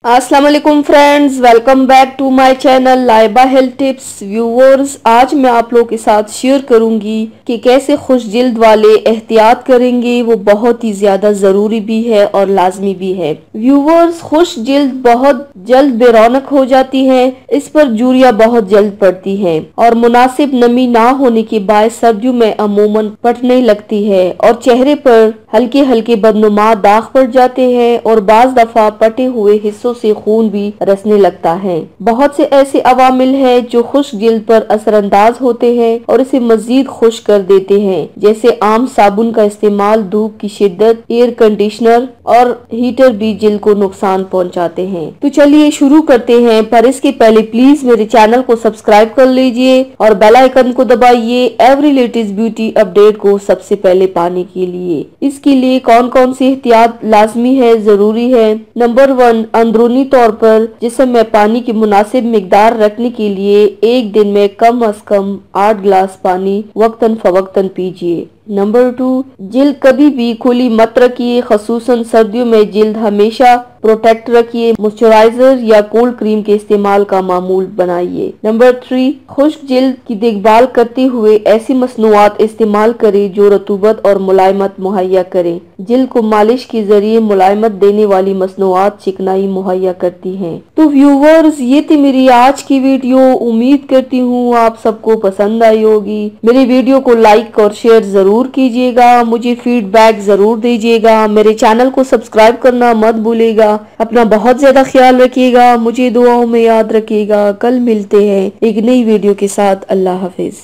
अस्सलाम वालेकुम friends, welcome back to my channel Laiba health tips. Viewers, आज मैं आप लोगों के साथ शेयर करूंगी कि कैसे खुश जिल्द वाले एहतियात करेंगे। वो बहुत ही ज्यादा जरूरी भी है और लाजमी भी है। व्यूवर्स, खुश जिल्द बहुत जल्द बेरौनक हो जाती है। इस पर जूरिया बहुत जल्द पड़ती है और मुनासिब नमी ना होने के बाद सर्दियों में अमूमन पटने लगती है और चेहरे पर हल्के हल्के बदनुमा दाग पड़ जाते हैं और बाज दफा पटे हुए हिस्सों से खून भी रसने लगता है। बहुत से ऐसे अवामिल है जो खुश्क जिल्द पर असरअंदाज होते हैं और इसे मजीद खुश कर देते हैं, जैसे आम साबुन का इस्तेमाल, धूप की शिद्दत, एयर कंडीशनर और हीटर भी जिल्द को नुकसान पहुंचाते हैं। तो चलिए शुरू करते हैं, पर इसके पहले प्लीज मेरे चैनल को सब्सक्राइब कर लीजिए और बेल आइकन को दबाइए एवरी लेटेस्ट ब्यूटी अपडेट को सबसे पहले पाने के लिए। इसके लिए कौन कौन सी एहतियात लाजमी है, जरूरी है। नंबर 1, अंदरूनी तौर पर जिस्म में पानी की मुनासिब मिकदार रखने के लिए एक दिन में कम अज कम 8 गिलास पानी वक्तन फवक्तन पीजिए। नंबर 2, जिल्द कभी भी खुली मत रखिए, खसूसन सर्दियों में जिल्द हमेशा प्रोटेक्ट रखिए। मॉइस्चराइजर या कोल्ड क्रीम के इस्तेमाल का मामूल बनाइए। नंबर 3, खुश्क जिल्द की देखभाल करते हुए ऐसी मसनूआत इस्तेमाल करें जो रतूबत और मुलायमत मुहैया करें। जिल्द को मालिश के जरिए मुलायमत देने वाली मसनूआत चिकनाई मुहैया करती हैं। तो व्यूवर्स, ये थी मेरी आज की वीडियो। उम्मीद करती हूँ आप सबको पसंद आई होगी। मेरी वीडियो को लाइक और शेयर जरूर कीजिएगा, मुझे फीडबैक जरूर दीजिएगा। मेरे चैनल को सब्सक्राइब करना मत भूलिएगा। अपना बहुत ज्यादा ख्याल रखिएगा, मुझे दुआओं में याद रखिएगा। कल मिलते हैं एक नई वीडियो के साथ। अल्लाह हाफिज।